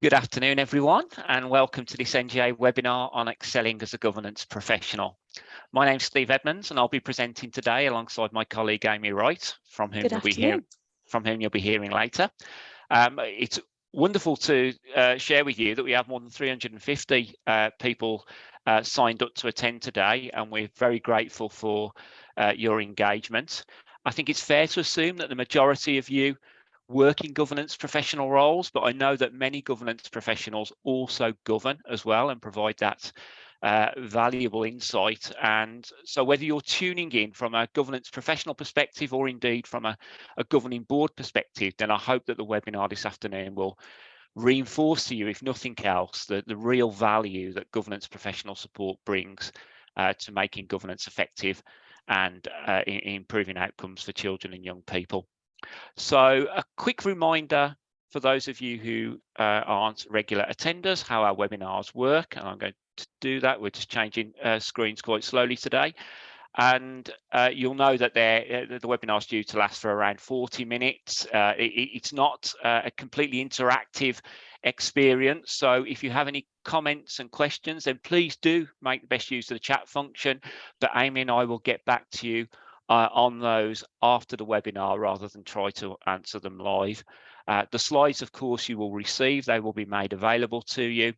Good afternoon, everyone, and welcome to this NGA webinar on excelling as a governance professional. My name's Steve Edmonds, and I'll be presenting today alongside my colleague Amy Wright, from whom you'll be hearing later. It's wonderful to share with you that we have more than 350 people signed up to attend today, and we're very grateful for your engagement. I think it's fair to assume that the majority of you work in governance professional roles, but I know that many governance professionals also govern as well and provide that valuable insight. And so whether you're tuning in from a governance professional perspective or indeed from a governing board perspective, then I hope that the webinar this afternoon will reinforce to you, if nothing else, the real value that governance professional support brings to making governance effective and improving outcomes for children and young people. So a quick reminder for those of you who aren't regular attenders how our webinars work, and I'm going to do that. We're just changing screens quite slowly today. And you'll know that the webinar is due to last for around 40 minutes. It's not a completely interactive experience. So if you have any comments and questions, then please do make the best use of the chat function. But Amy and I will get back to you on those after the webinar rather than try to answer them live. The slides, of course, you will receive. They will be made available to you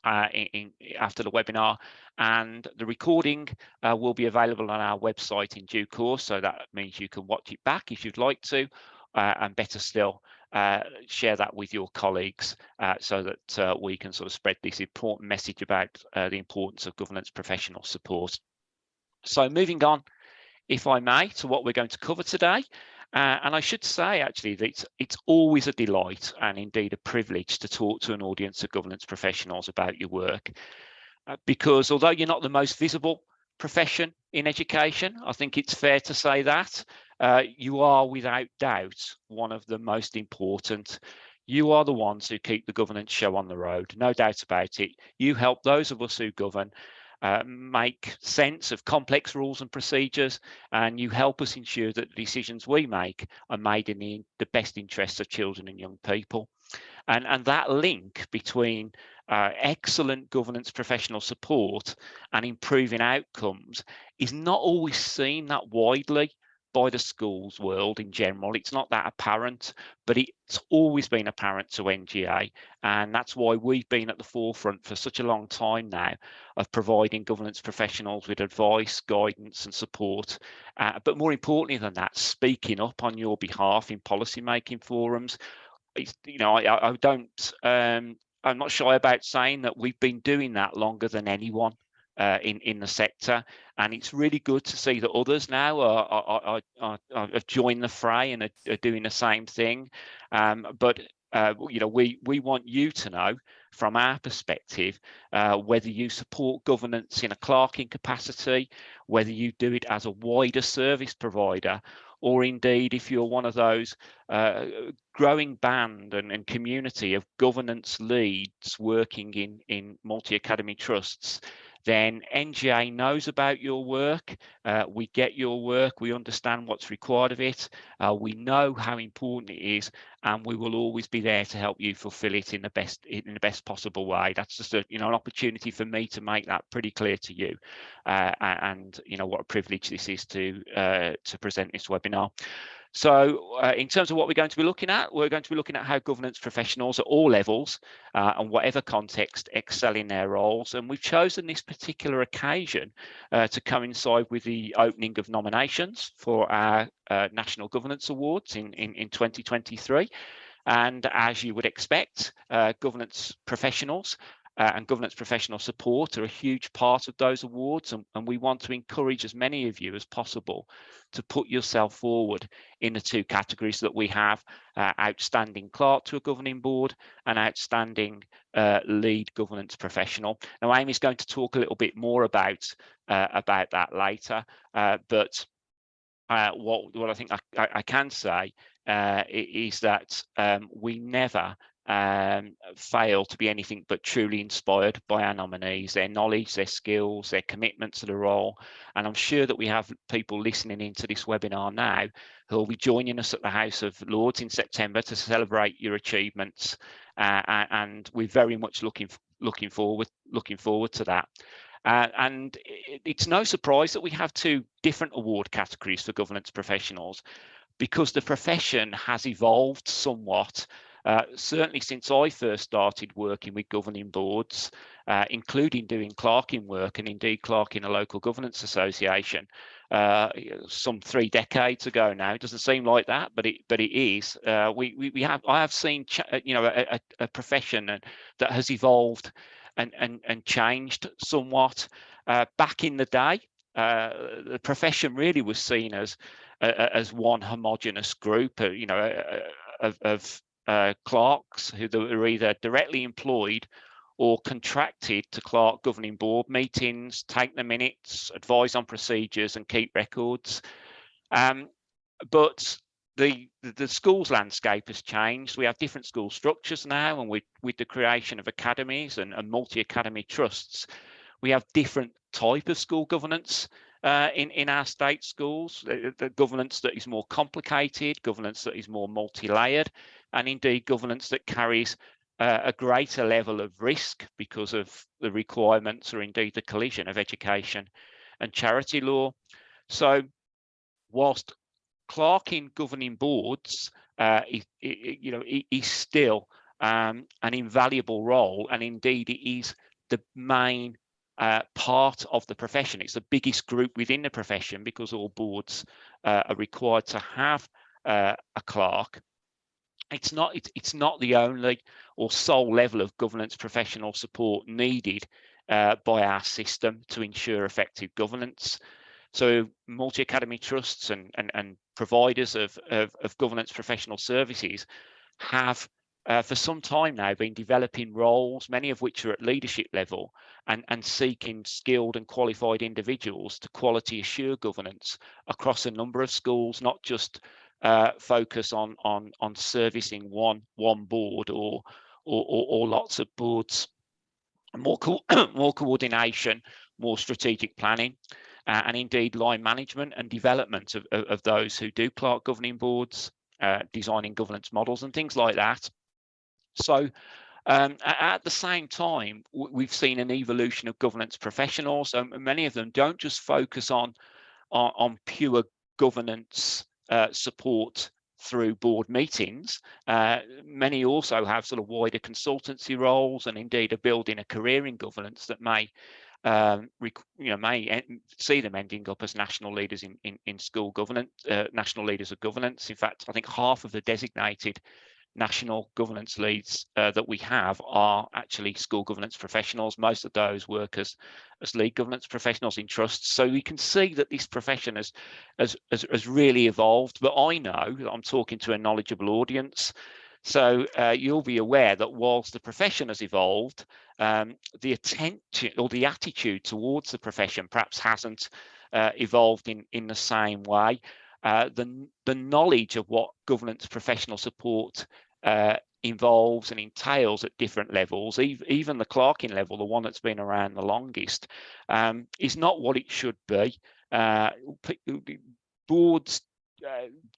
after the webinar, and the recording will be available on our website in due course, so that means you can watch it back if you'd like to, and better still, share that with your colleagues so that we can sort of spread this important message about the importance of governance professional support. So moving on, if I may, to what we're going to cover today. And I should say, actually, that it's always a delight and indeed a privilege to talk to an audience of governance professionals about your work. Because although you're not the most visible profession in education, I think it's fair to say that you are without doubt one of the most important. You are the ones who keep the governance show on the road, no doubt about it. You help those of us who govern make sense of complex rules and procedures, and you help us ensure that the decisions we make are made in the best interests of children and young people. And that link between excellent governance professional support and improving outcomes is not always seen that widely by the schools world in general. It's not that apparent, but it's always been apparent to NGA, and that's why we've been at the forefront for such a long time now of providing governance professionals with advice, guidance and support, but more importantly than that, speaking up on your behalf in policy making forums. I don't I'm not shy about saying that we've been doing that longer than anyone in the sector, and it's really good to see that others now have joined the fray and are doing the same thing. But we want you to know from our perspective whether you support governance in a clerking capacity, whether you do it as a wider service provider, or indeed if you're one of those growing band and community of governance leads working in multi-academy trusts, then NGA knows about your work. We get your work, we understand what's required of it, we know how important it is, and we will always be there to help you fulfill it in the best possible way. That's just an opportunity for me to make that pretty clear to you, and what a privilege this is to present this webinar. So in terms of what we're going to be looking at, we're going to be looking at how governance professionals at all levels and whatever context excel in their roles. And we've chosen this particular occasion to coincide with the opening of nominations for our National Governance Awards in 2023. And as you would expect, governance professionals and governance professional support are a huge part of those awards, and we want to encourage as many of you as possible to put yourself forward in the two categories that we have, outstanding clerk to a governing board and outstanding lead governance professional. Now Amy's going to talk a little bit more about that later, but what I think I can say is that we never fail to be anything but truly inspired by our nominees, their knowledge, their skills, their commitment to the role. And I'm sure that we have people listening into this webinar now who will be joining us at the House of Lords in September to celebrate your achievements and we're very much looking forward to that. And it's no surprise that we have two different award categories for governance professionals, because the profession has evolved somewhat, certainly since I first started working with governing boards, including doing clerking work and indeed clerking a local governance association some 3 decades ago now. It doesn't seem like that, but it is. I have seen a profession that has evolved and changed somewhat. Back in the day, the profession really was seen as one homogenous group, of clerks who were either directly employed or contracted to clerk governing board meetings, take the minutes, advise on procedures, and keep records. But the schools landscape has changed. We have different school structures now, and with the creation of academies and multi-academy trusts, we have different type of school governance in our state schools. The governance that is more complicated, governance that is more multi-layered, and indeed governance that carries a greater level of risk because of the requirements or indeed the collision of education and charity law. So whilst clerking governing boards is still an invaluable role, and indeed it is the main part of the profession. It's the biggest group within the profession because all boards are required to have a clerk. It's not the only or sole level of governance professional support needed by our system to ensure effective governance. So multi-academy trusts and providers of governance professional services have for some time now been developing roles, many of which are at leadership level, and seeking skilled and qualified individuals to quality assure governance across a number of schools, not just focus on servicing one board or lots of boards. More coordination, more strategic planning, and indeed line management and development of those who do clerk governing boards, designing governance models and things like that. So at the same time, we've seen an evolution of governance professionals. Many of them don't just focus on pure governance support through board meetings. Many also have sort of wider consultancy roles, and indeed are building a career in governance that may see them ending up as national leaders in school governance, national leaders of governance. In fact, I think half of the designated national governance leads that we have are actually school governance professionals. Most of those work as lead governance professionals in trusts. So we can see that this profession has really evolved. But I know that I'm talking to a knowledgeable audience. So you'll be aware that whilst the profession has evolved, the attention or the attitude towards the profession perhaps hasn't evolved in the same way. The knowledge of what governance professional support involves and entails at different levels, even the clerking level, the one that's been around the longest, is not what it should be. Boards,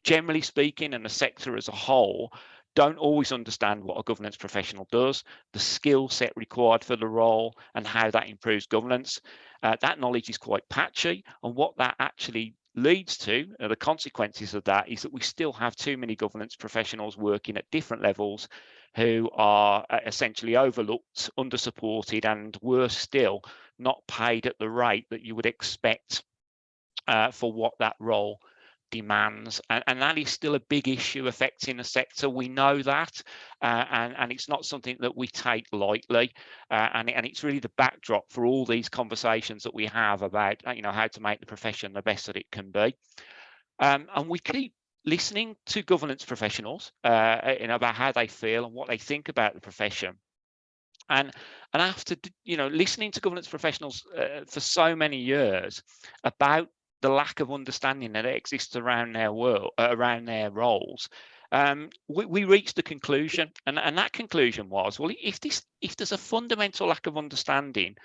generally speaking, and the sector as a whole, don't always understand what a governance professional does, the skill set required for the role, and how that improves governance. That knowledge is quite patchy, and what that actually leads to, the consequences of that, is that we still have too many governance professionals working at different levels who are essentially overlooked, under-supported, and worse still, not paid at the rate that you would expect for what that role demands, and that is still a big issue affecting the sector. We know that, and it's not something that we take lightly, and it's really the backdrop for all these conversations that we have about how to make the profession the best that it can be. And we keep listening to governance professionals about how they feel and what they think about the profession. And after listening to governance professionals for so many years about the lack of understanding that exists around their around their roles, we reached the conclusion, and that conclusion was, well, if there's a fundamental lack of understanding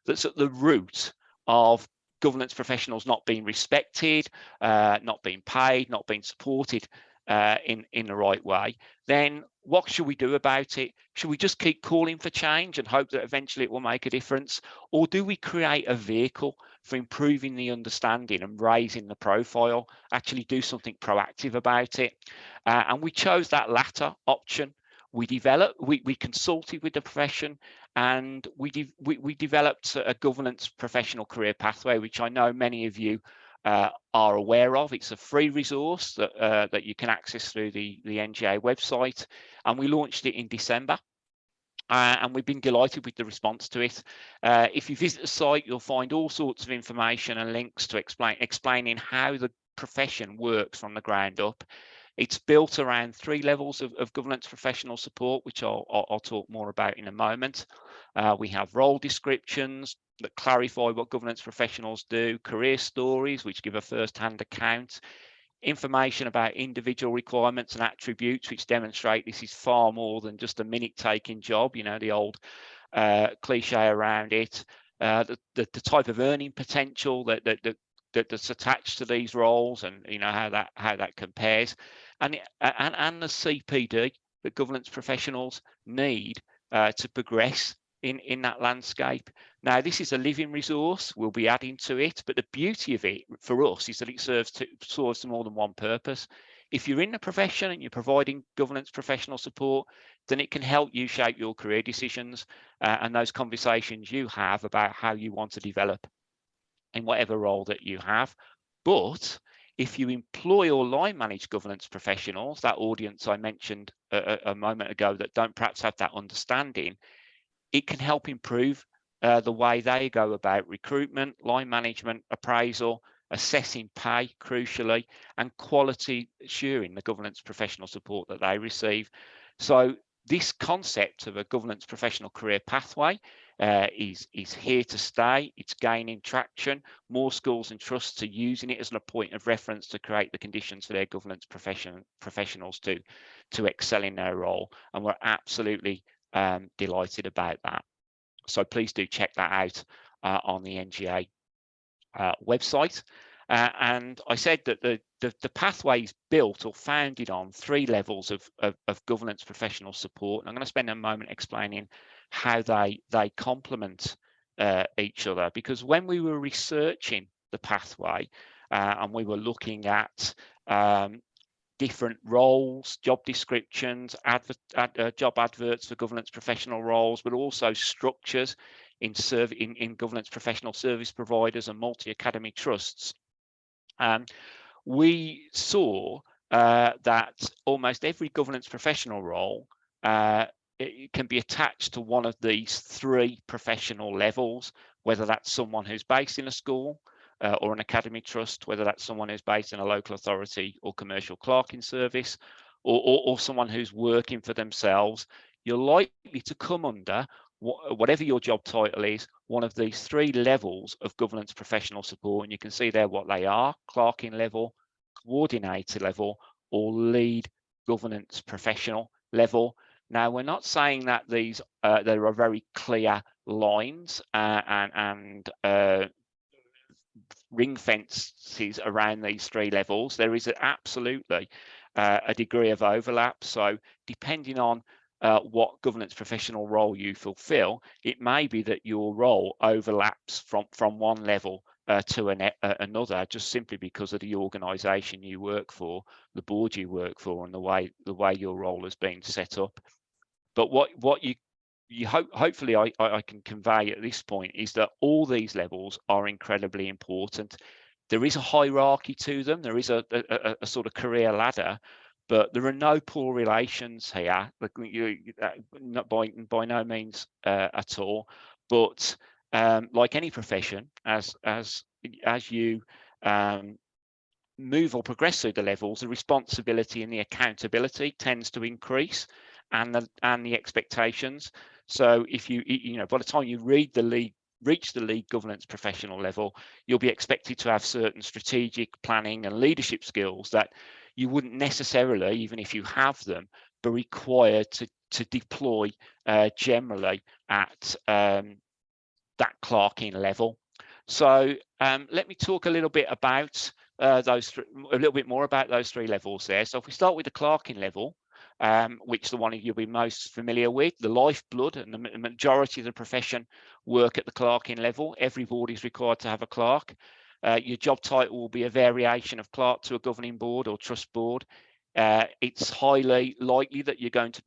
that's at the root of governance professionals not being respected, not being paid, not being supported in the right way, then what should we do about it? Should we just keep calling for change and hope that eventually it will make a difference? Or do we create a vehicle for improving the understanding and raising the profile, actually do something proactive about it? And we chose that latter option. We consulted with the profession, and we developed a governance professional career pathway, which I know many of you are aware of. It's a free resource that you can access through the NGA website, and we launched it in December. And we've been delighted with the response to it. If you visit the site, you'll find all sorts of information and links to explaining how the profession works from the ground up. It's built around 3 levels of governance professional support, which I'll talk more about in a moment. We have role descriptions that clarify what governance professionals do, career stories, which give a first-hand account, information about individual requirements and attributes, which demonstrate this is far more than just a minute-taking job, you know, the old cliche around it, the type of earning potential that's attached to these roles, and you know how that compares, and the CPD that governance professionals need to progress in that landscape. Now, this is a living resource. We'll be adding to it, but the beauty of it for us is that it serves more than one purpose. If you're in the profession and you're providing governance professional support, then it can help you shape your career decisions and those conversations you have about how you want to develop in whatever role that you have. But if you employ or line manage governance professionals, that audience I mentioned a moment ago that don't perhaps have that understanding, it can help improve the way they go about recruitment, line management, appraisal, assessing pay, crucially, and quality assuring the governance professional support that they receive. So this concept of a governance professional career pathway is here to stay. It's gaining traction. More schools and trusts are using it as a point of reference to create the conditions for their governance professionals to excel in their role, and we're absolutely delighted about that. So please do check that out on the NGA website. And I said that the pathway is built or founded on 3 levels of governance professional support. And I'm going to spend a moment explaining how they complement each other, because when we were researching the pathway and we were looking at different roles, job descriptions, job adverts for governance professional roles, but also structures in governance professional service providers and multi-academy trusts. We saw that almost every governance professional role it can be attached to one of these 3 professional levels, whether that's someone who's based in a school, or an academy trust, whether that's someone who's based in a local authority or commercial clerking service, or someone who's working for themselves. You're likely to come under, whatever your job title is, one of these 3 levels of governance professional support. And you can see there what they are: clerking level, coordinator level, or lead governance professional level. Now, we're not saying that these there are very clear lines and ring fences around these 3 levels. There is absolutely a degree of overlap. So depending on what governance professional role you fulfill, it may be that your role overlaps from one level to another, just simply because of the organisation you work for, the board you work for, and the way your role has been set up. But what you hopefully I can convey at this point is that all these levels are incredibly important. There is a hierarchy to them. There is a sort of career ladder, but there are no poor relations here. Not by no means at all. But like any profession, as you move or progress through the levels, the responsibility and the accountability tends to increase, and the expectations. So if you know, by the time you reach the lead governance professional level, you'll be expected to have certain strategic planning and leadership skills that you wouldn't necessarily, even if you have them, be required to deploy generally at that clerking level. So let me talk a little bit about a little bit more about those three levels there. So if we start with the clerking level, which the one you'll be most familiar with, the lifeblood, and the majority of the profession work at the clerking level. Every board is required to have a clerk. Your job title will be a variation of clerk to a governing board or trust board. It's highly unlikely that you're going to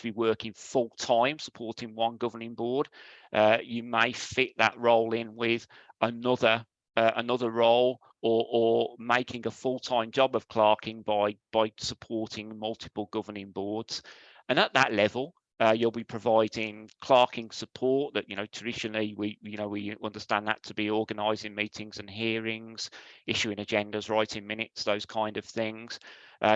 be working full time supporting one governing board. You may fit that role in with another role, or making a full-time job of clerking by supporting multiple governing boards. And at that level, you'll be providing clerking support that, traditionally we understand that to be organising meetings and hearings, issuing agendas, writing minutes, those kind of things.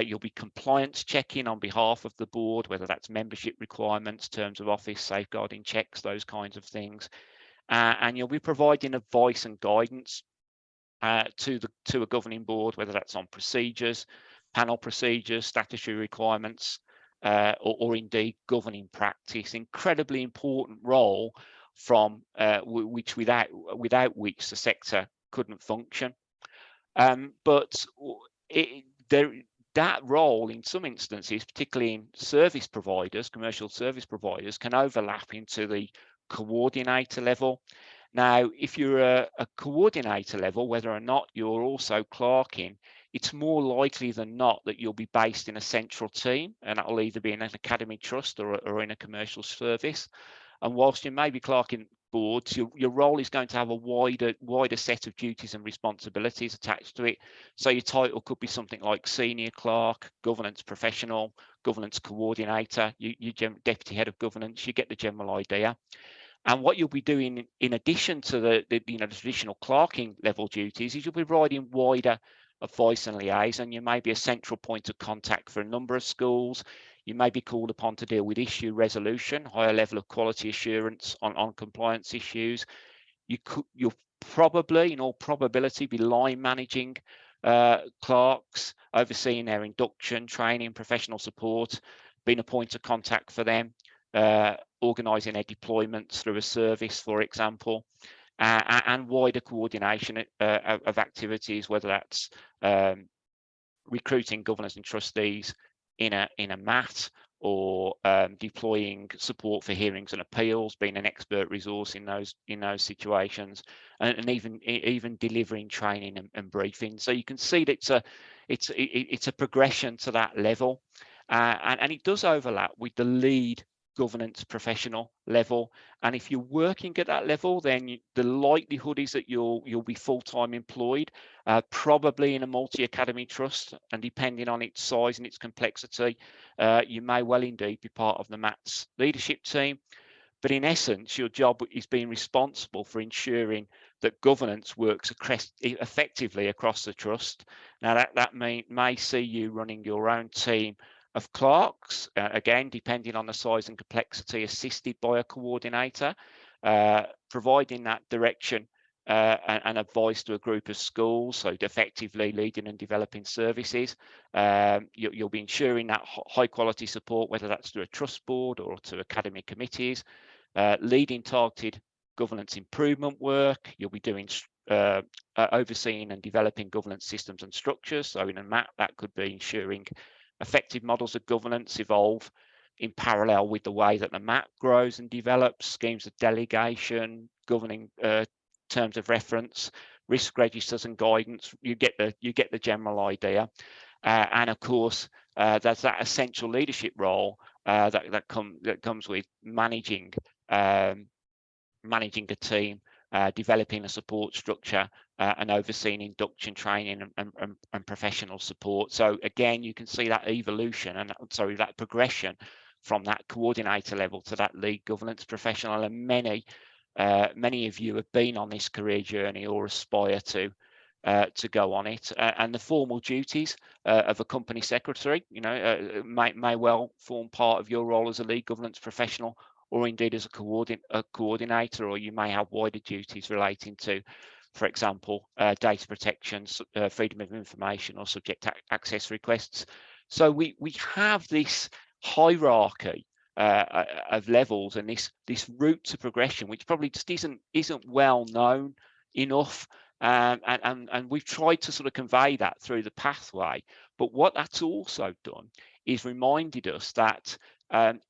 You'll be compliance checking on behalf of the board, whether that's membership requirements, terms of office, safeguarding checks, those kinds of things. And you'll be providing advice and guidance to a governing board, whether that's on procedures, panel procedures, statutory requirements, or indeed governing practice. Incredibly important role from which without which the sector couldn't function. But that role in some instances, particularly in service providers, commercial service providers, can overlap into the coordinator level. Now, if you're a coordinator level, whether or not you're also clerking, it's more likely than not that you'll be based in a central team, and that'll either be in an academy trust or in a commercial service. And whilst you may be clerking boards, your role is going to have a wider set of duties and responsibilities attached to it. So your title could be something like senior clerk, governance professional, governance coordinator, you deputy head of governance. You get the general idea. And what you'll be doing in addition to the traditional clerking level duties is you'll be providing wider advice and liaison. You may be a central point of contact for a number of schools. You may be called upon to deal with issue resolution, higher level of quality assurance on compliance issues. You'll probably, in all probability, be line managing clerks, overseeing their induction, training, professional support, being a point of contact for them, organising their deployments through a service, for example, and wider coordination of activities, whether that's recruiting governors and trustees in a MAT, or deploying support for hearings and appeals, being an expert resource in those situations, and even delivering training and briefing. So you can see that it's a progression to that level, and it does overlap with the lead governance professional level. And if you're working at that level, then the likelihood is that you'll be full-time employed, probably in a multi-academy trust, and depending on its size and its complexity, you may well indeed be part of the MAT's leadership team. But in essence, your job is being responsible for ensuring that governance works effectively across the trust. Now, that may see you running your own team of clerks, again, depending on the size and complexity, assisted by a coordinator, providing that direction and advice to a group of schools, so effectively leading and developing services. You'll be ensuring that high quality support, whether that's to a trust board or to academy committees, leading targeted governance improvement work. You'll be doing overseeing and developing governance systems and structures. So in a MAT, that could be ensuring effective models of governance evolve in parallel with the way that the MAT grows and develops, schemes of delegation, governing terms of reference, risk registers and guidance. You get the general idea. And of course, there's that essential leadership role that comes with managing a team, developing a support structure, and overseeing induction, training, and professional support. So again, you can see that evolution and that progression from that coordinator level to that lead governance professional. And many of you have been on this career journey or aspire to go on it. And the formal duties of a company secretary, may well form part of your role as a lead governance professional, or indeed as a coordinator, or you may have wider duties relating to, for example, data protection, freedom of information, or subject access requests. So we have this hierarchy of levels, and this route to progression, which probably just isn't well known enough And we've tried to sort of convey that through the pathway. But what that's also done is reminded us that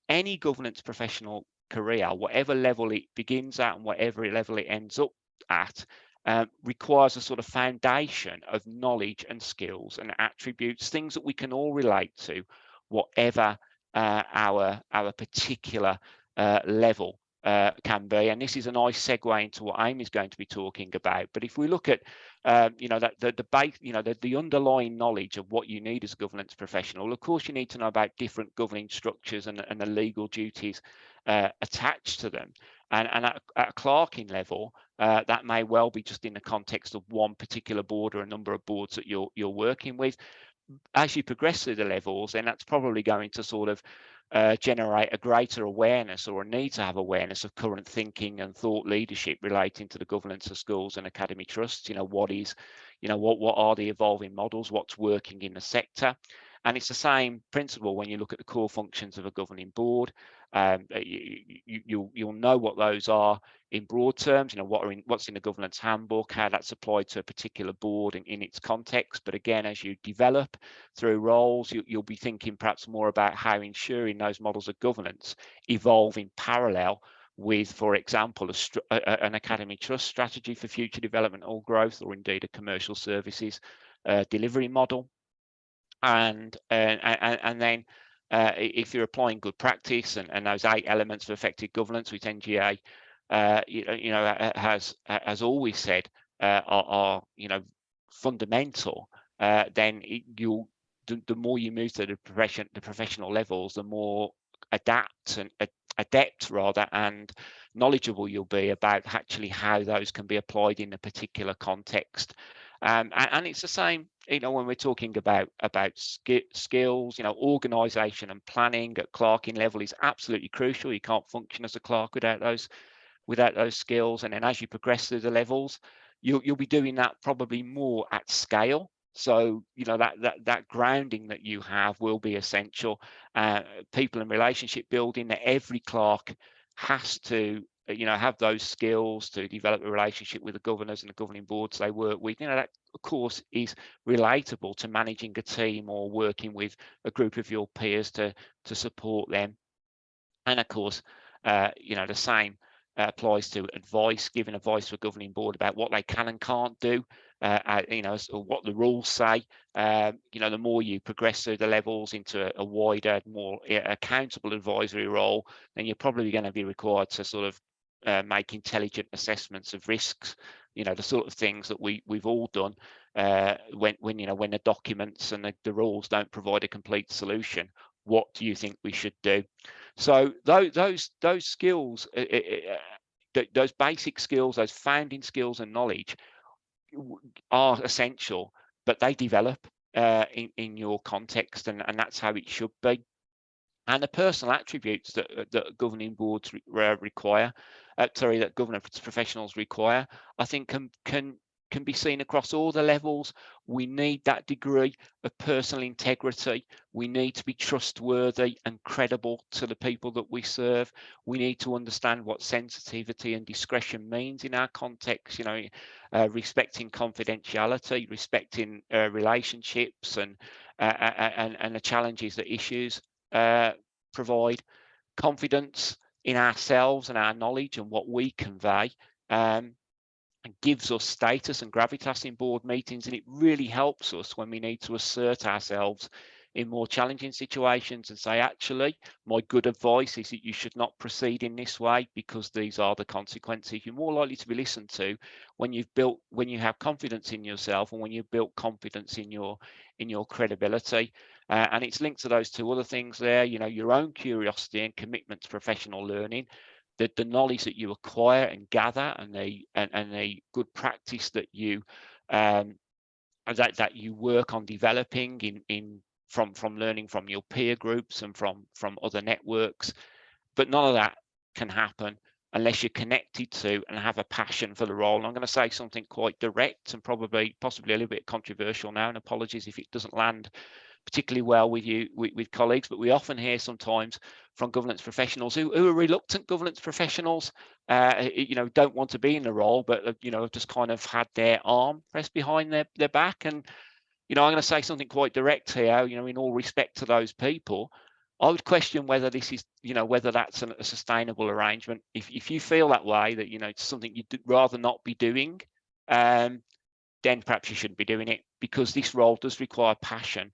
any governance professional career, whatever level it begins at and whatever level it ends up at, requires a sort of foundation of knowledge and skills and attributes, things that we can all relate to, whatever our particular level can be. And this is a nice segue into what Amy's going to be talking about. But if we look at that the base, the underlying knowledge of what you need as a governance professional, of course you need to know about different governing structures and the legal duties attached to them. And at a clerking level, that may well be just in the context of one particular board or a number of boards that you're working with. As you progress through the levels, then that's probably going to sort of generate a greater awareness, or a need to have awareness, of current thinking and thought leadership relating to the governance of schools and academy trusts. What are the evolving models, what's working in the sector. And it's the same principle when you look at the core functions of a governing board. You'll know what those are in broad terms, what's in the governance handbook, how that's applied to a particular board in its context. But again, as you develop through roles, you'll be thinking perhaps more about how ensuring those models of governance evolve in parallel with, for example, an academy trust strategy for future development or growth, or indeed a commercial services delivery model. And then if you're applying good practice and those 8 elements of effective governance, which NGA has always said are fundamental, then the more you move to the professional levels, the more adept and knowledgeable you'll be about actually how those can be applied in a particular context. And it's the same, when we're talking about skills, organisation and planning at clerking level is absolutely crucial. You can't function as a clerk without those skills. And then as you progress through the levels, you'll be doing that probably more at scale. So that grounding that you have will be essential. People and relationship building, that every clerk has to have those skills to develop a relationship with the governors and the governing boards they work with. That of course is relatable to managing a team or working with a group of your peers to support them. And of course, the same applies to advice, giving advice to a governing board about what they can and can't do, or what the rules say. The more you progress through the levels into a wider, more accountable advisory role, then you're probably going to be required to sort of make intelligent assessments of risks. The sort of things that we've all done when the documents and the rules don't provide a complete solution. What do you think we should do? So those skills, those basic skills, those founding skills and knowledge are essential, but they develop in your context, and that's how it should be. And the personal attributes that governing boards require, that governance professionals require, I think can be seen across all the levels. We need that degree of personal integrity. We need to be trustworthy and credible to the people that we serve. We need to understand what sensitivity and discretion means in our context, respecting confidentiality, respecting relationships and the challenges that issues provide, confidence in ourselves and our knowledge and what we convey, and gives us status and gravitas in board meetings. And it really helps us when we need to assert ourselves in more challenging situations and say, actually, my good advice is that you should not proceed in this way because these are the consequences. You're more likely to be listened to when you have confidence in yourself and when you've built confidence in your credibility. And it's linked to those 2 other things there, your own curiosity and commitment to professional learning, the knowledge that you acquire and gather, and the good practice that you that you work on developing from learning from your peer groups and from other networks. But none of that can happen unless you're connected to and have a passion for the role. And I'm going to say something quite direct and possibly a little bit controversial now, and apologies if it doesn't land particularly well with you, with colleagues, but we often hear sometimes from governance professionals who are reluctant governance professionals, don't want to be in the role, but have just kind of had their arm pressed behind their back. And I'm going to say something quite direct here. In all respect to those people, I would question whether this is, whether that's a sustainable arrangement. If you feel that way, that it's something you'd rather not be doing, then perhaps you shouldn't be doing it, because this role does require passion,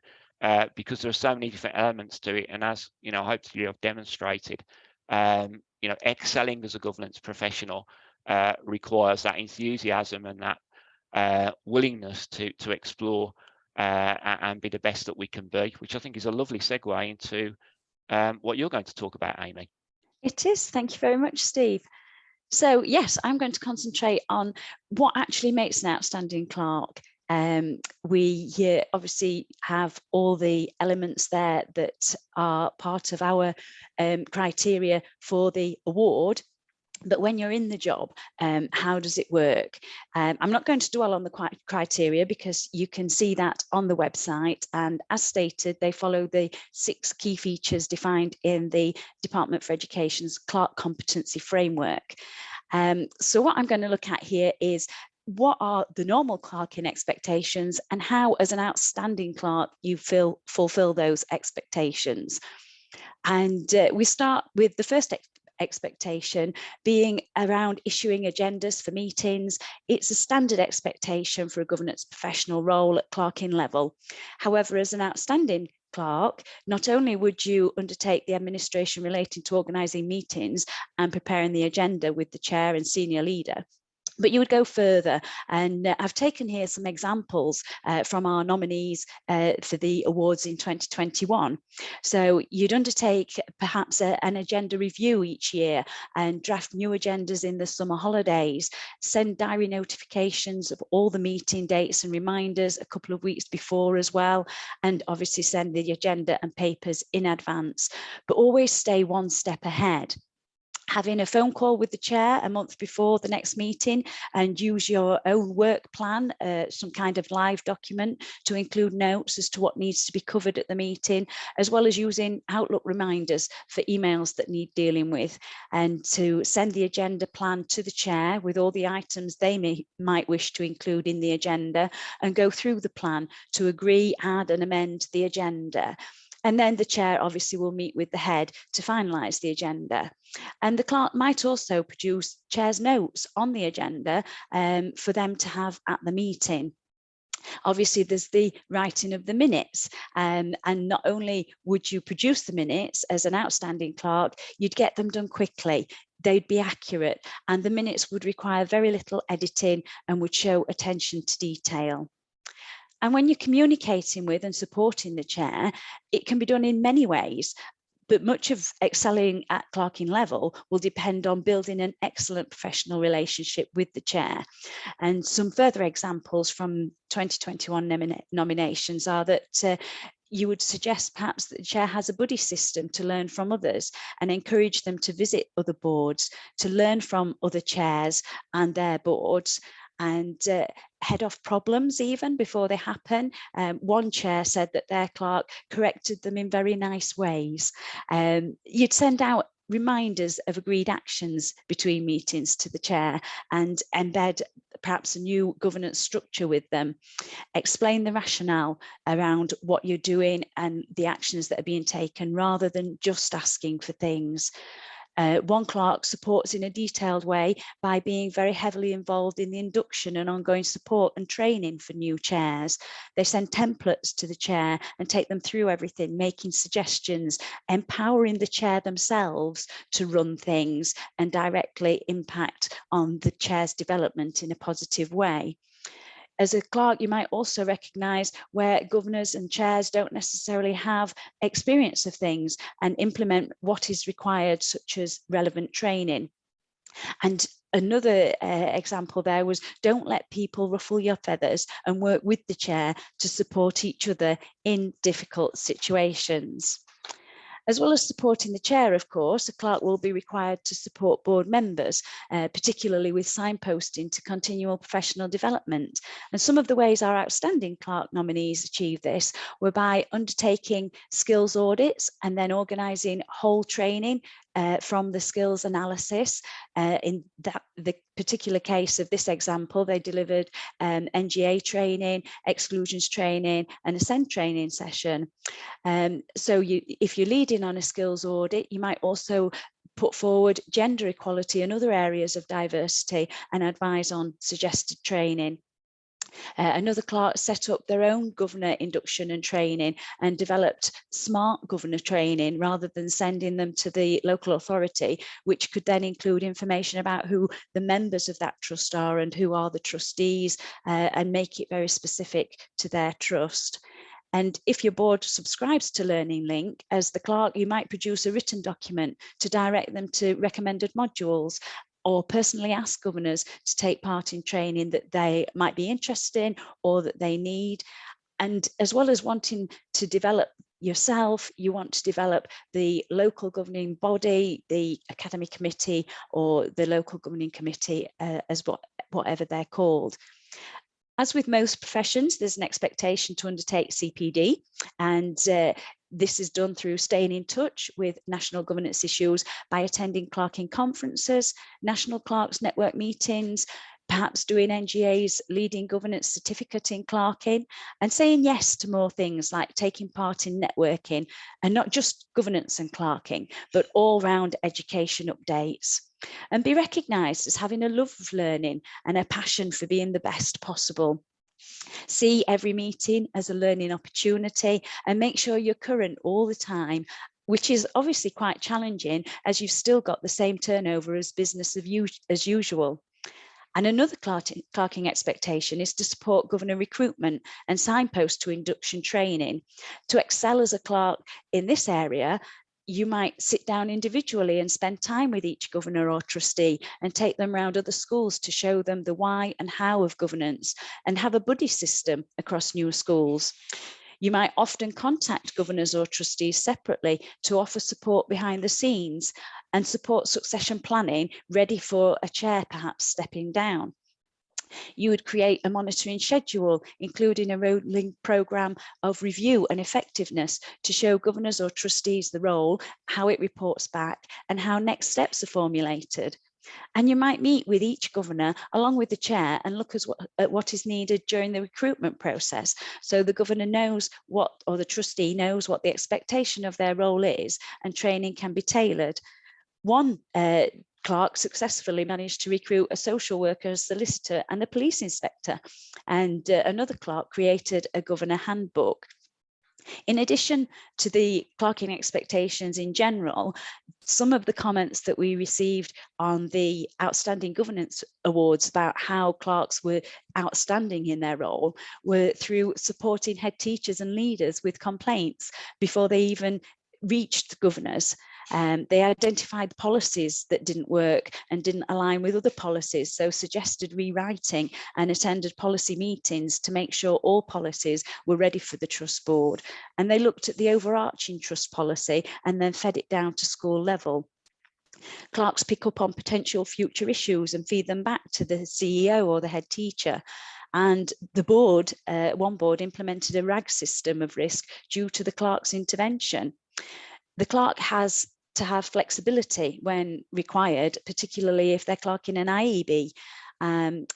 because there are so many different elements to it. And as hopefully I've demonstrated, excelling as a governance professional requires that enthusiasm and that willingness to explore and be the best that we can be, which I think is a lovely segue into what you're going to talk about, Amy. It is. Thank you very much, Steve. So yes, I'm going to concentrate on what actually makes an outstanding clerk. We obviously have all the elements there that are part of our criteria for the award. But when you're in the job, how does it work? I'm not going to dwell on the criteria, because you can see that on the website. And as stated, they follow the 6 key features defined in the Department for Education's Clerk Competency Framework. So what I'm going to look at here is what are the normal clerking expectations, and how, as an outstanding clerk, you fulfill those expectations. And we start with the first expectation being around issuing agendas for meetings. It's a standard expectation for a governance professional role at clerking level. However, as an outstanding clerk, not only would you undertake the administration relating to organising meetings and preparing the agenda with the chair and senior leader, but you would go further. And I've taken here some examples from our nominees for the awards in 2021. So you'd undertake perhaps an agenda review each year and draft new agendas in the summer holidays, send diary notifications of all the meeting dates and reminders a couple of weeks before as well, and obviously send the agenda and papers in advance, but always stay one step ahead. Having a phone call with the chair a month before the next meeting, and use your own work plan, some kind of live document, to include notes as to what needs to be covered at the meeting, as well as using Outlook reminders for emails that need dealing with, and to send the agenda plan to the chair with all the items they might wish to include in the agenda, and go through the plan to agree, add and amend the agenda. And then the chair obviously will meet with the head to finalise the agenda. And the clerk might also produce chair's notes on the agenda for them to have at the meeting. Obviously, there's the writing of the minutes, and not only would you produce the minutes as an outstanding clerk, you'd get them done quickly. They'd be accurate, and the minutes would require very little editing and would show attention to detail. And when you're communicating with and supporting the chair, it can be done in many ways, but much of excelling at clerking level will depend on building an excellent professional relationship with the chair. And some further examples from 2021 nominations are that you would suggest perhaps that the chair has a buddy system to learn from others, and encourage them to visit other boards, to learn from other chairs and their boards, and head off problems even before they happen. One chair said that their clerk corrected them in very nice ways. You'd send out reminders of agreed actions between meetings to the chair, and embed perhaps a new governance structure with them. Explain the rationale around what you're doing and the actions that are being taken, rather than just asking for things. One clerk supports in a detailed way by being very heavily involved in the induction and ongoing support and training for new chairs. They send templates to the chair and take them through everything, making suggestions, empowering the chair themselves to run things and directly impact on the chair's development in a positive way. As a clerk, you might also recognise where governors and chairs don't necessarily have experience of things, and implement what is required, such as relevant training. And another example there was, don't let people ruffle your feathers, and work with the chair to support each other in difficult situations. As well as supporting the chair, of course, a clerk will be required to support board members, particularly with signposting to continual professional development. And some of the ways our outstanding clerk nominees achieve this were by undertaking skills audits and then organising whole training from the skills analysis. In the particular case of this example, they delivered NGA training, exclusions training, and Ascend training session. So if you're leading on a skills audit, you might also put forward gender equality and other areas of diversity and advise on suggested training. Another clerk set up their own governor induction and training and developed smart governor training rather than sending them to the local authority, which could then include information about who the members of that trust are and who are the trustees, and make it very specific to their trust. And if your board subscribes to Learning Link, as the clerk, you might produce a written document to direct them to recommended modules, or personally ask governors to take part in training that they might be interested in or that they need. And as well as wanting to develop yourself, you want to develop the local governing body, the academy committee, or the local governing committee, as whatever they're called. As with most professions, there's an expectation to undertake CPD, and this is done through staying in touch with national governance issues by attending clerking conferences, national clerks network meetings, perhaps doing NGA's leading governance certificate in clerking, and saying yes to more things like taking part in networking, and not just governance and clerking, but all-round education updates. And be recognised as having a love of learning and a passion for being the best possible. See every meeting as a learning opportunity and make sure you're current all the time, which is obviously quite challenging as you've still got the same turnover as business as usual. And another clerking expectation is to support governor recruitment and signpost to induction training. To excel as a clerk in this area, you might sit down individually and spend time with each governor or trustee and take them around other schools to show them the why and how of governance, and have a buddy system across new schools. You might often contact governors or trustees separately to offer support behind the scenes and support succession planning, ready for a chair perhaps stepping down. You would create a monitoring schedule, including a rolling programme of review and effectiveness to show governors or trustees the role, how it reports back, and how next steps are formulated. And you might meet with each governor along with the chair and look at what is needed during the recruitment process. So the governor knows what, or the trustee knows what the expectation of their role is, and training can be tailored. One clerk successfully managed to recruit a social worker, a solicitor, and a police inspector. And another clerk created a governor handbook. In addition to the clerking expectations in general, some of the comments that we received on the Outstanding Governance Awards about how clerks were outstanding in their role were through supporting head teachers and leaders with complaints before they even reached governors. They identified policies that didn't work and didn't align with other policies, so suggested rewriting and attended policy meetings to make sure all policies were ready for the trust board. And they looked at the overarching trust policy and then fed it down to school level. Clerks pick up on potential future issues and feed them back to the CEO or the head teacher. And the board, one board implemented a RAG system of risk due to the clerk's intervention. The clerk has to have flexibility when required, particularly if they're clerking an IEB.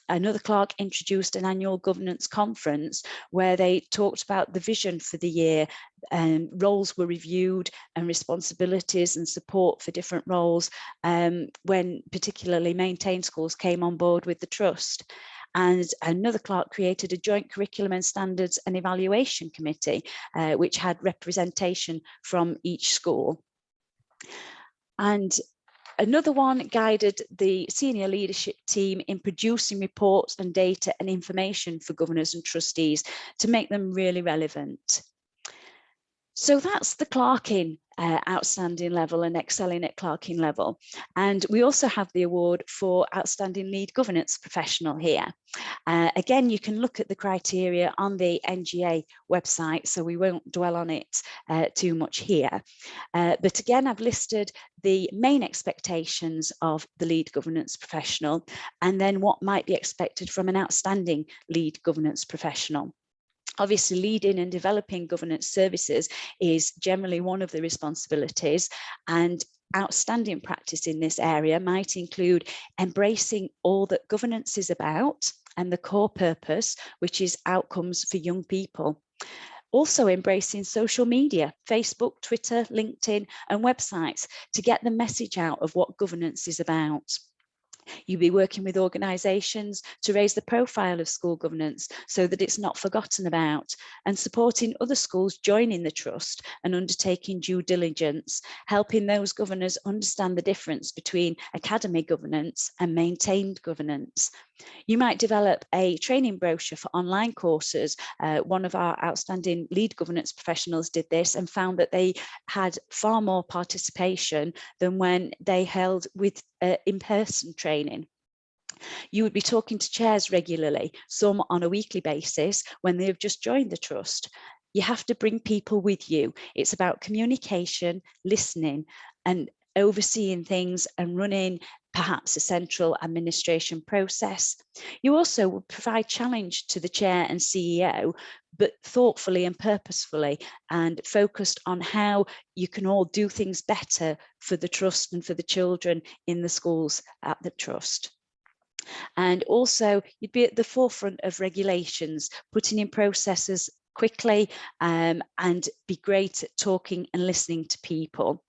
Another clerk introduced an annual governance conference where they talked about the vision for the year, and roles were reviewed and responsibilities and support for different roles when particularly maintained schools came on board with the trust. And another clerk created a joint curriculum and standards and evaluation committee, which had representation from each school. And another one guided the senior leadership team in producing reports and data and information for governors and trustees to make them really relevant. So that's the clerking outstanding level and excelling at clerking level. And we also have the award for outstanding lead governance professional here. Again, you can look at the criteria on the NGA website, so we won't dwell on it too much here. But again, I've listed the main expectations of the lead governance professional, and then what might be expected from an outstanding lead governance professional. Obviously, leading and developing governance services is generally one of the responsibilities, and outstanding practice in this area might include embracing all that governance is about and the core purpose, which is outcomes for young people. Also embracing social media, Facebook, Twitter, LinkedIn, and websites to get the message out of what governance is about. You'll be working with organisations to raise the profile of school governance so that it's not forgotten about, and supporting other schools joining the trust and undertaking due diligence, helping those governors understand the difference between academy governance and maintained governance. You might develop a training brochure for online courses. One of our outstanding lead governance professionals did this and found that they had far more participation than when they held with in-person training. You would be talking to chairs regularly, some on a weekly basis when they have just joined the trust. You have to bring people with you. It's about communication, listening, and overseeing things and running perhaps a central administration process. You also will provide challenge to the chair and CEO, but thoughtfully and purposefully, and focused on how you can all do things better for the trust and for the children in the schools at the trust. And also you'd be at the forefront of regulations, putting in processes quickly, and be great at talking and listening to people.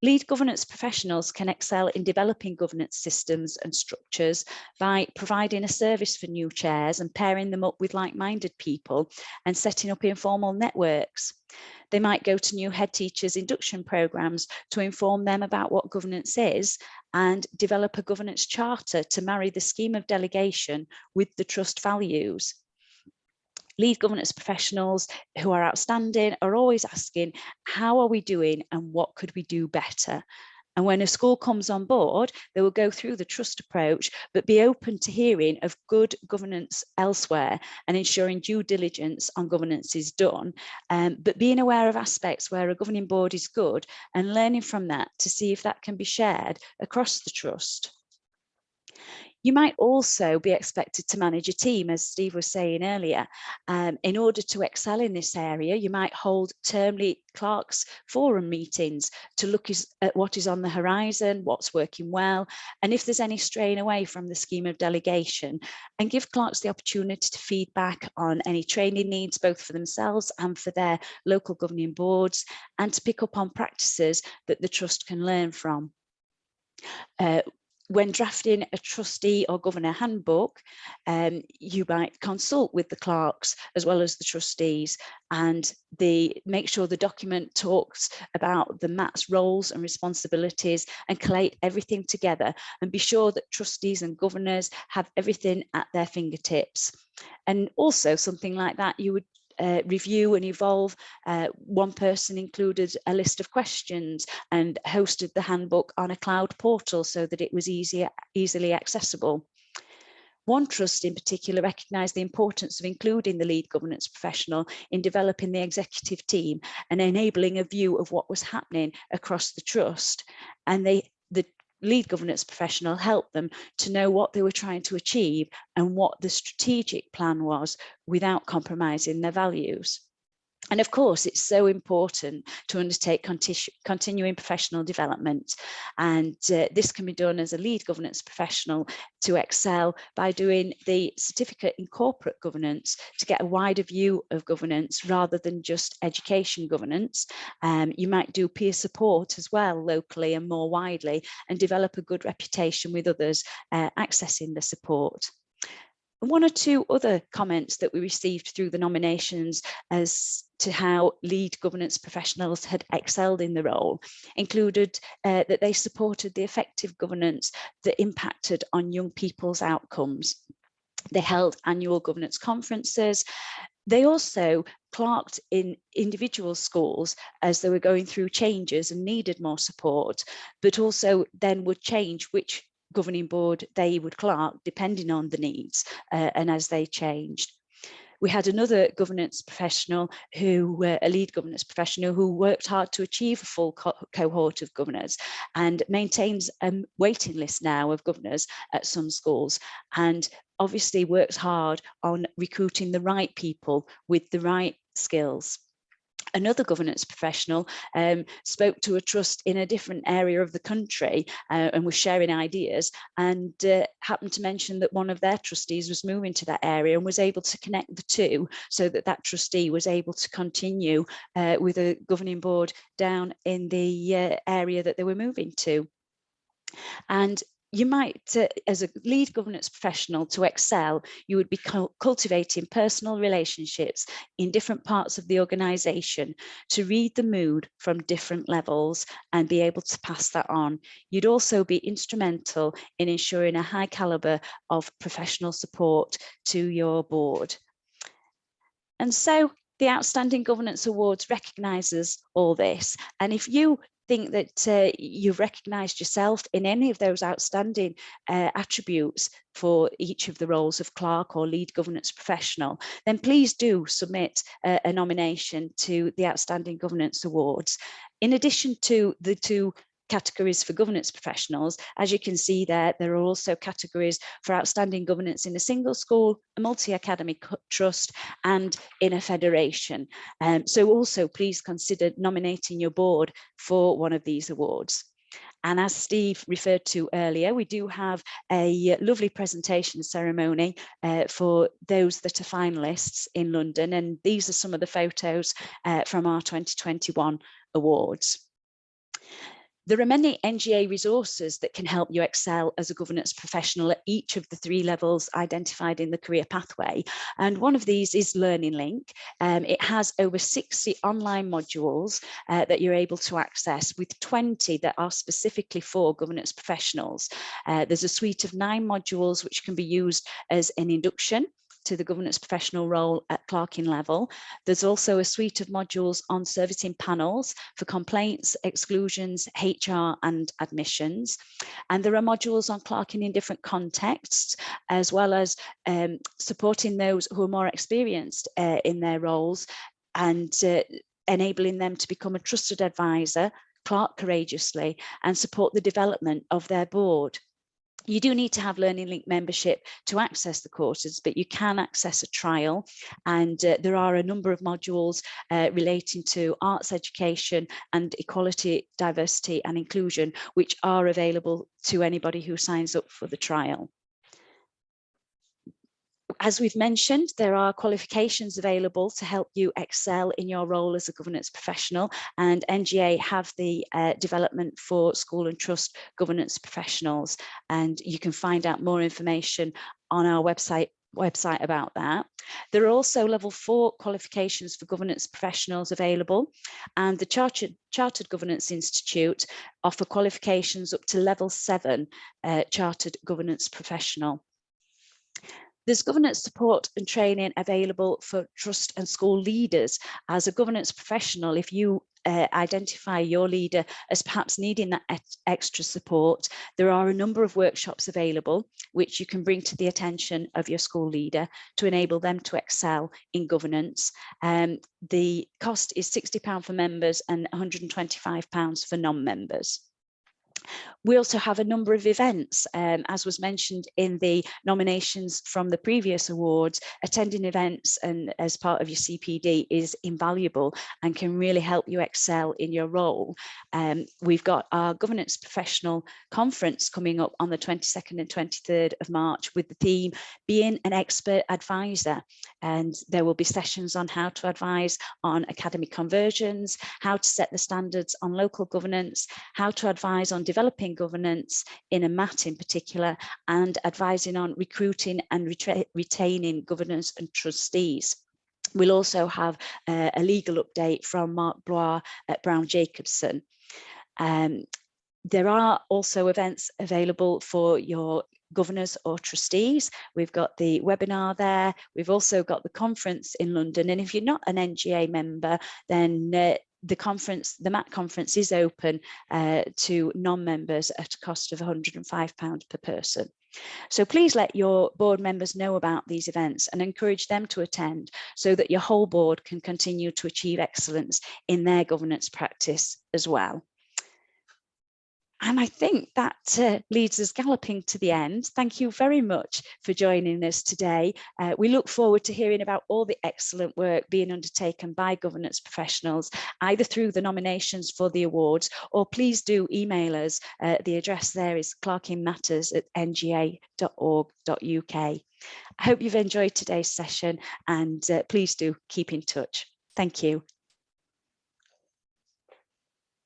Lead governance professionals can excel in developing governance systems and structures by providing a service for new chairs and pairing them up with like-minded people and setting up informal networks. They might go to new head teachers' induction programs to inform them about what governance is and develop a governance charter to marry the scheme of delegation with the trust values. Lead governance professionals who are outstanding are always asking, how are we doing and what could we do better? And when a school comes on board, they will go through the trust approach, but be open to hearing of good governance elsewhere and ensuring due diligence on governance is done, but being aware of aspects where a governing board is good and learning from that to see if that can be shared across the trust. You might also be expected to manage a team, as Steve was saying earlier. In order to excel in this area, you might hold termly clerks forum meetings to look at what is on the horizon, what's working well, and if there's any straying away from the scheme of delegation, and give clerks the opportunity to feedback on any training needs, both for themselves and for their local governing boards, and to pick up on practices that the trust can learn from. When drafting a trustee or governor handbook, you might consult with the clerks as well as the trustees and make sure the document talks about the MAT's roles and responsibilities and collate everything together, and be sure that trustees and governors have everything at their fingertips. And also something like that, you would review and evolve. One person included a list of questions and hosted the handbook on a cloud portal so that it was easily accessible. One trust in particular recognised the importance of including the lead governance professional in developing the executive team and enabling a view of what was happening across the trust. And the lead governance professional helped them to know what they were trying to achieve and what the strategic plan was without compromising their values. And of course, it's so important to undertake continuing professional development. And this can be done as a lead governance professional to excel by doing the certificate in corporate governance to get a wider view of governance rather than just education governance. You might do peer support as well, locally and more widely, and develop a good reputation with others accessing the support. One or two other comments that we received through the nominations as to how lead governance professionals had excelled in the role included that they supported the effective governance that impacted on young people's outcomes. They held annual governance conferences, They also clerked in individual schools as they were going through changes and needed more support, but also then would change which governing board they would clerk depending on the needs and as they changed. We had another governance professional a lead governance professional who worked hard to achieve a full cohort of governors and maintains a waiting list now of governors at some schools, and obviously works hard on recruiting the right people with the right skills. Another governance professional spoke to a trust in a different area of the country and was sharing ideas, and happened to mention that one of their trustees was moving to that area and was able to connect the two so that that trustee was able to continue with a governing board down in the area that they were moving to. And you might, as a lead governance professional, to excel, you would be cultivating personal relationships in different parts of the organisation to read the mood from different levels and be able to pass that on. You'd also be instrumental in ensuring a high calibre of professional support to your board. And so the Outstanding Governance Awards recognises all this. And if you think that you've recognised yourself in any of those outstanding attributes for each of the roles of clerk or lead governance professional, then please do submit a nomination to the Outstanding Governance Awards. In addition to the two categories for governance professionals, as you can see there are also categories for outstanding governance in a single school, a multi-academy trust, and in a federation. So also please consider nominating your board for one of these awards. And as Steve referred to earlier, we do have a lovely presentation ceremony for those that are finalists in London. And these are some of the photos from our 2021 awards. There are many NGA resources that can help you excel as a governance professional at each of the 3 levels identified in the career pathway. And one of these is Learning Link. It has over 60 online modules that you're able to access, with 20 that are specifically for governance professionals. There's a suite of 9 modules which can be used as an induction to the governance professional role at clerking level. There's also a suite of modules on servicing panels for complaints, exclusions, HR and admissions. And there are modules on clerking in different contexts, as well as supporting those who are more experienced in their roles and enabling them to become a trusted advisor, clerk courageously, and support the development of their board. You do need to have Learning Link membership to access the courses, but you can access a trial, and there are a number of modules relating to arts education and equality, diversity and inclusion, which are available to anybody who signs up for the trial. As we've mentioned, there are qualifications available to help you excel in your role as a governance professional, and NGA have the development for school and trust governance professionals, and you can find out more information on our website about that. There are also level 4 qualifications for governance professionals available, and the Chartered Governance Institute offer qualifications up to level 7 Chartered Governance Professional. There's governance support and training available for trust and school leaders. As a governance professional, if you identify your leader as perhaps needing that extra support, there are a number of workshops available which you can bring to the attention of your school leader to enable them to excel in governance. The cost is £60 for members and £125 for non-members. We also have a number of events, as was mentioned in the nominations from the previous awards. Attending events and as part of your CPD is invaluable and can really help you excel in your role. We've got our Governance Professional Conference coming up on the 22nd and 23rd of March, with the theme being an expert advisor. And there will be sessions on how to advise on academic conversions, how to set the standards on local governance, how to advise on developing governance in a MAT in particular, and advising on recruiting and retaining governors and trustees. We'll also have a legal update from Mark Blois at Brown Jacobson. There are also events available for your governors or trustees. We've got the webinar there. We've also got the conference in London. And if you're not an NGA member, then the MAT conference is open to non-members at a cost of £105 per person. So please let your board members know about these events and encourage them to attend so that your whole board can continue to achieve excellence in their governance practice as well. And I think that leads us galloping to the end. Thank you very much for joining us today. We look forward to hearing about all the excellent work being undertaken by governance professionals, either through the nominations for the awards, or please do email us. The address there is clarkinmatters@nga.org.uk. I hope you've enjoyed today's session, and please do keep in touch. Thank you.